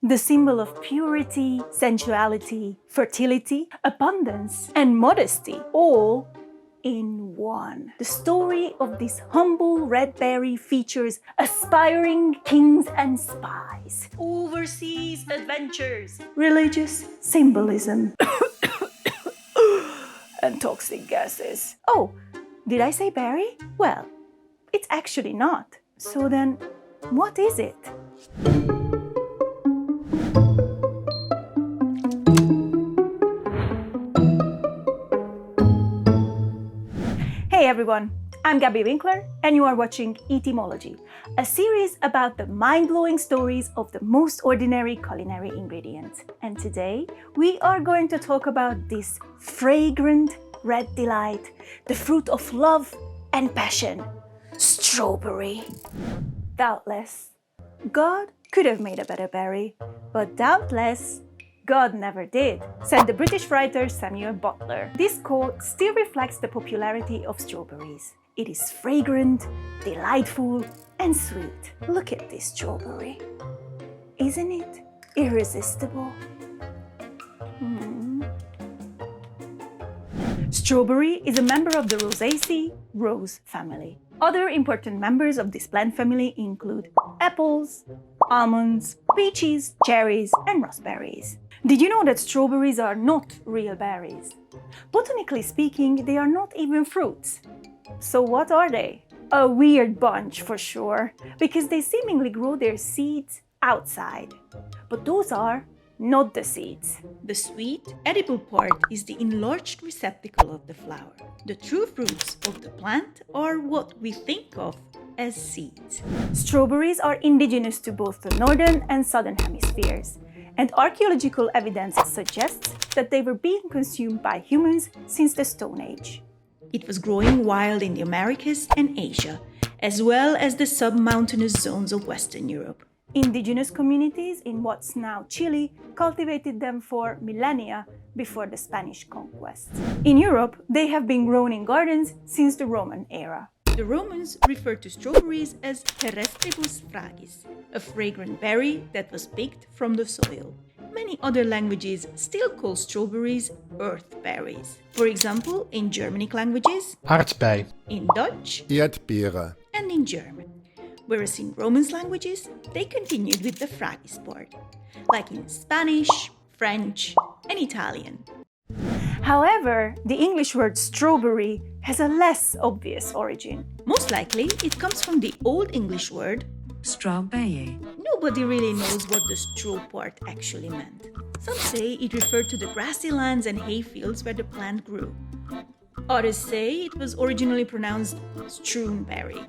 the symbol of purity, sensuality, fertility, abundance, and modesty, all in one. The story of this humble red berry features aspiring kings and spies, overseas adventures, religious symbolism, and toxic gases. Oh, did I say berry? Well, it's actually not. So then, what is it? Hey everyone, I'm Gabby Winkler and you are watching Eatymology, a series about the mind-blowing stories of the most ordinary culinary ingredients. And today we are going to talk about this fragrant red delight, the fruit of love and passion, strawberry. Doubtless, God could have made a better berry, but doubtless, God never did, said the British writer Samuel Butler. This quote still reflects the popularity of strawberries. It is fragrant, delightful, and sweet. Look at this strawberry. Isn't it irresistible? Strawberry is a member of the Rosaceae rose family. Other important members of this plant family include apples, almonds, peaches, cherries, and raspberries. Did you know that strawberries are not real berries? Botanically speaking, they are not even fruits. So what are they? A weird bunch for sure, because they seemingly grow their seeds outside. But those are not the seeds. The sweet, edible part is the enlarged receptacle of the flower. The true fruits of the plant are what we think of as seeds. Strawberries are indigenous to both the northern and southern hemispheres, and archaeological evidence suggests that they were being consumed by humans since the Stone Age. It was growing wild in the Americas and Asia, as well as the submountainous zones of Western Europe. Indigenous communities in what's now Chile cultivated them for millennia before the Spanish conquest. In Europe, they have been grown in gardens since the Roman era. The Romans referred to strawberries as terrestribus fragis, a fragrant berry that was picked from the soil. Many other languages still call strawberries earth berries. For example, in Germanic languages, Aardbei, in Dutch, Erdbeere, and in German. Whereas in Romance languages, they continued with the fragis part, like in Spanish, French, and Italian. However, the English word strawberry has a less obvious origin. Most likely, it comes from the Old English word strawberry. Nobody really knows what the straw part actually meant. Some say it referred to the grassy lands and hayfields where the plant grew. Others say it was originally pronounced strewnberry,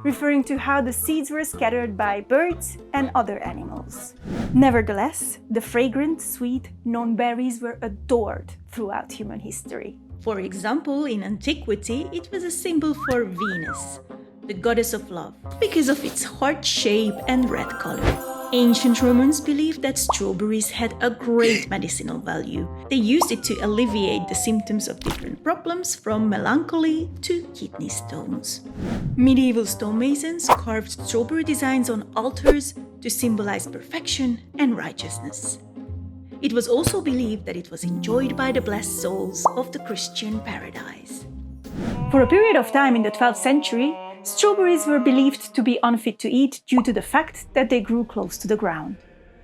referring to how the seeds were scattered by birds and other animals. Nevertheless, the fragrant, sweet, known berries were adored throughout human history. For example, in antiquity, it was a symbol for Venus, the goddess of love, because of its heart shape and red color. Ancient Romans believed that strawberries had a great medicinal value. They used it to alleviate the symptoms of different problems, from melancholy to kidney stones. Medieval stonemasons carved strawberry designs on altars to symbolize perfection and righteousness. It was also believed that it was enjoyed by the blessed souls of the Christian paradise. For a period of time in the 12th century, strawberries were believed to be unfit to eat due to the fact that they grew close to the ground.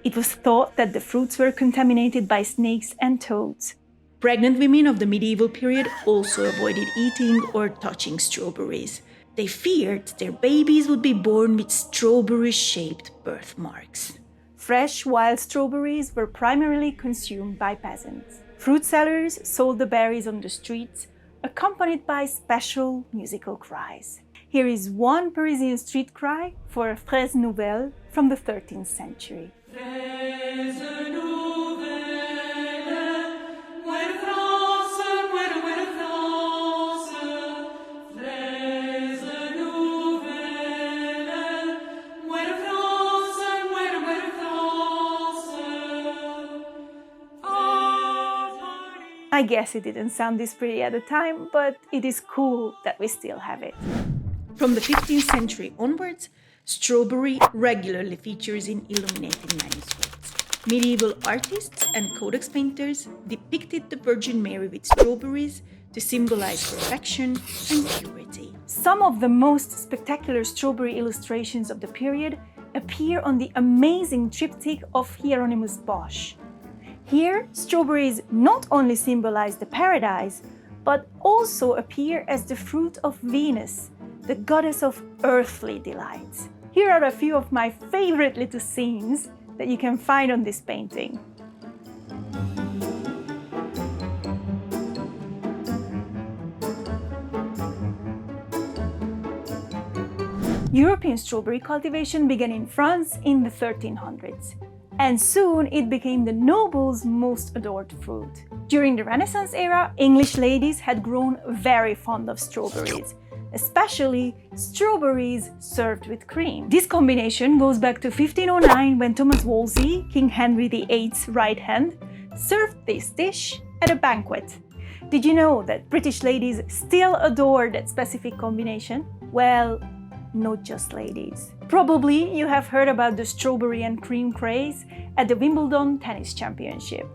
It was thought that the fruits were contaminated by snakes and toads. Pregnant women of the medieval period also avoided eating or touching strawberries. They feared their babies would be born with strawberry-shaped birthmarks. Fresh, wild strawberries were primarily consumed by peasants. Fruit sellers sold the berries on the streets, accompanied by special musical cries. Here is one Parisian street cry for a fraise nouvelle from the 13th century. I guess it didn't sound this pretty at the time, but it is cool that we still have it. From the 15th century onwards, strawberry regularly features in illuminating manuscripts. Medieval artists and codex painters depicted the Virgin Mary with strawberries to symbolize perfection and purity. Some of the most spectacular strawberry illustrations of the period appear on the amazing triptych of Hieronymus Bosch. Here, strawberries not only symbolize the paradise, but also appear as the fruit of Venus, the goddess of earthly delights. Here are a few of my favorite little scenes that you can find on this painting. European strawberry cultivation began in France in the 1300s, and soon it became the noble's most adored fruit. During the Renaissance era, English ladies had grown very fond of strawberries, especially strawberries served with cream. This combination goes back to 1509 when Thomas Wolsey, King Henry VIII's right hand, served this dish at a banquet. Did you know that British ladies still adore that specific combination? Well, not just ladies. Probably you have heard about the strawberry and cream craze at the Wimbledon tennis championship.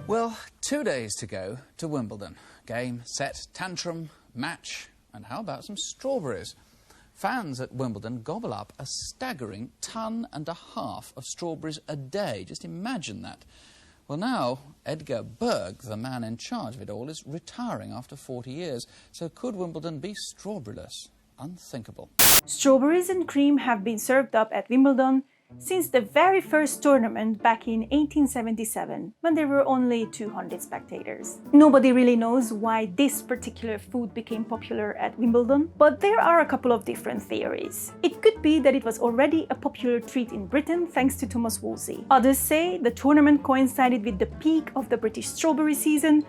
Well, 2 days to go to Wimbledon. Game, set, tantrum, match, and how about some strawberries? Fans at Wimbledon gobble up a staggering 1.5 tons of strawberries a day. Just imagine that. Well, now, Edgar Berg, the man in charge of it all, is retiring after 40 years. So could Wimbledon be strawberryless? Unthinkable. Strawberries and cream have been served up at Wimbledon since the very first tournament back in 1877, when there were only 200 spectators. Nobody really knows why this particular food became popular at Wimbledon, but there are a couple of different theories. It could be that it was already a popular treat in Britain thanks to Thomas Wolsey. Others say the tournament coincided with the peak of the British strawberry season,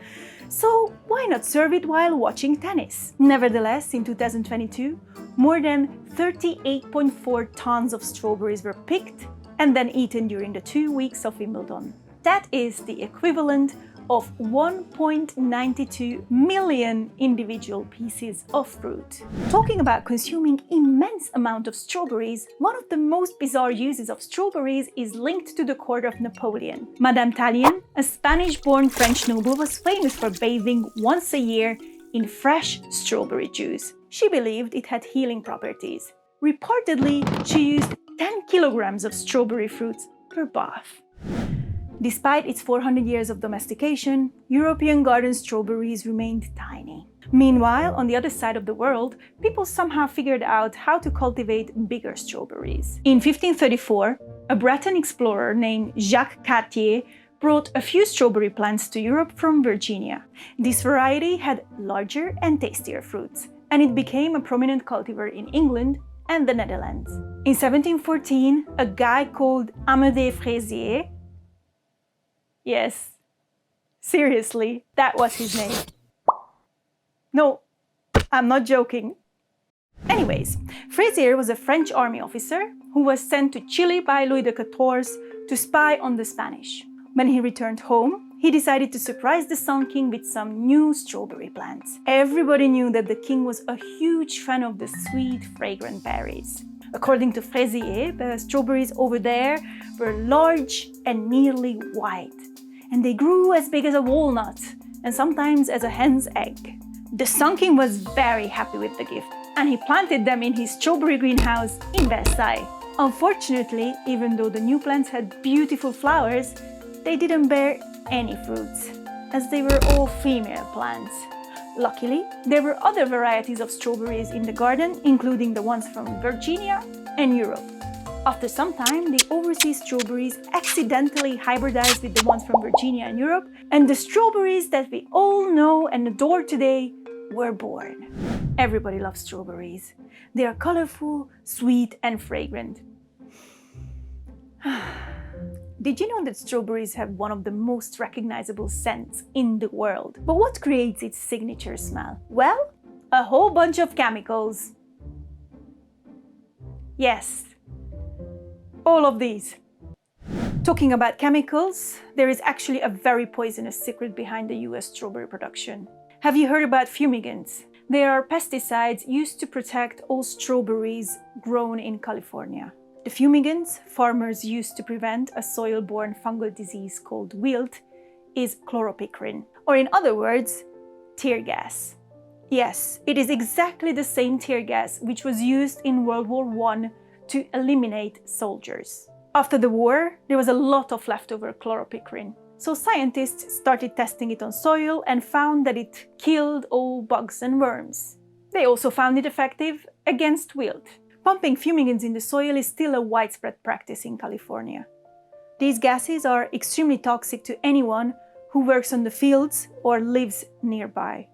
so why not serve it while watching tennis? Nevertheless, in 2022, more than 38.4 tons of strawberries were picked and then eaten during the 2 weeks of Wimbledon. That is the equivalent of 1.92 million individual pieces of fruit. Talking about consuming immense amount of strawberries, one of the most bizarre uses of strawberries is linked to the court of Napoleon. Madame Tallien, a Spanish-born French noble, was famous for bathing once a year in fresh strawberry juice. She believed it had healing properties. Reportedly, she used 10 kilograms of strawberry fruits per bath. Despite its 400 years of domestication, European garden strawberries remained tiny. Meanwhile, on the other side of the world, people somehow figured out how to cultivate bigger strawberries. In 1534, a Breton explorer named Jacques Cartier brought a few strawberry plants to Europe from Virginia. This variety had larger and tastier fruits, and it became a prominent cultivar in England and the Netherlands. In 1714, a guy called Amedée Frésier, yes, seriously, that was his name. No, I'm not joking. Anyways, Frésier was a French army officer who was sent to Chile by Louis XIV to spy on the Spanish. When he returned home, he decided to surprise the Sun King with some new strawberry plants. Everybody knew that the king was a huge fan of the sweet, fragrant berries. According to Frésier, the strawberries over there were large and nearly white, and they grew as big as a walnut, and sometimes as a hen's egg. The Sun King was very happy with the gift, and he planted them in his strawberry greenhouse in Versailles. Unfortunately, even though the new plants had beautiful flowers, they didn't bear any fruits, as they were all female plants. Luckily, there were other varieties of strawberries in the garden, including the ones from Virginia and Europe. After some time, the overseas strawberries accidentally hybridized with the ones from Virginia and Europe, and the strawberries that we all know and adore today were born. Everybody loves strawberries. They are colorful, sweet, and fragrant. Did you know that strawberries have one of the most recognizable scents in the world? But what creates its signature smell? Well, a whole bunch of chemicals. Yes, all of these. Talking about chemicals, there is actually a very poisonous secret behind the US strawberry production. Have you heard about fumigants? They are pesticides used to protect all strawberries grown in California. The fumigants farmers use to prevent a soil-borne fungal disease called wilt is chloropicrin, or in other words, tear gas. Yes, it is exactly the same tear gas which was used in World War I to eliminate soldiers. After the war, there was a lot of leftover chloropicrin, so scientists started testing it on soil and found that it killed all bugs and worms. They also found it effective against wilt. Pumping fumigants in the soil is still a widespread practice in California. These gases are extremely toxic to anyone who works on the fields or lives nearby.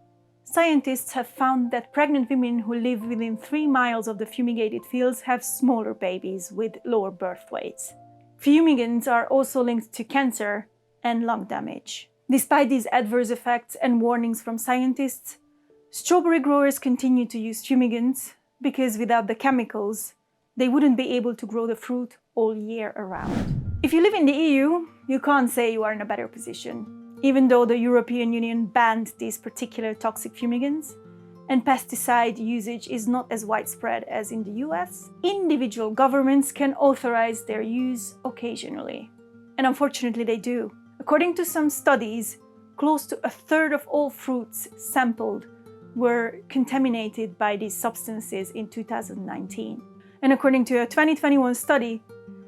Scientists have found that pregnant women who live within 3 miles of the fumigated fields have smaller babies with lower birth weights. Fumigants are also linked to cancer and lung damage. Despite these adverse effects and warnings from scientists, strawberry growers continue to use fumigants because without the chemicals, they wouldn't be able to grow the fruit all year around. If you live in the EU, you can't say you are in a better position. Even though the European Union banned these particular toxic fumigants, and pesticide usage is not as widespread as in the US, individual governments can authorize their use occasionally. And unfortunately they do. According to some studies, close to a third of all fruits sampled were contaminated by these substances in 2019. And according to a 2021 study,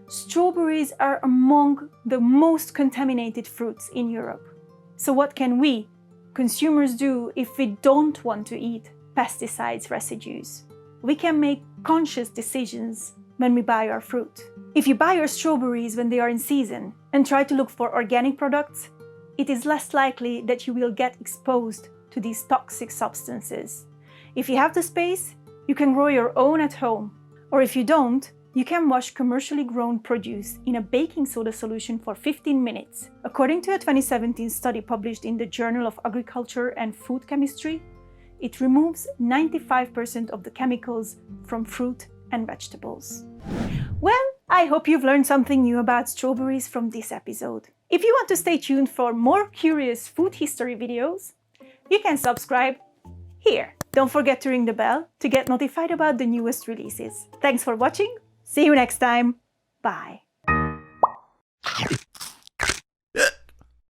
strawberries are among the most contaminated fruits in Europe. So what can we, consumers, do if we don't want to eat pesticides residues? We can make conscious decisions when we buy our fruit. If you buy your strawberries when they are in season and try to look for organic products, it is less likely that you will get exposed to these toxic substances. If you have the space, you can grow your own at home. Or if you don't, you can wash commercially grown produce in a baking soda solution for 15 minutes. According to a 2017 study published in the Journal of Agriculture and Food Chemistry, it removes 95% of the chemicals from fruit and vegetables. Well, I hope you've learned something new about strawberries from this episode. If you want to stay tuned for more curious food history videos, you can subscribe here. Don't forget to ring the bell to get notified about the newest releases. Thanks for watching. See you next time. Bye.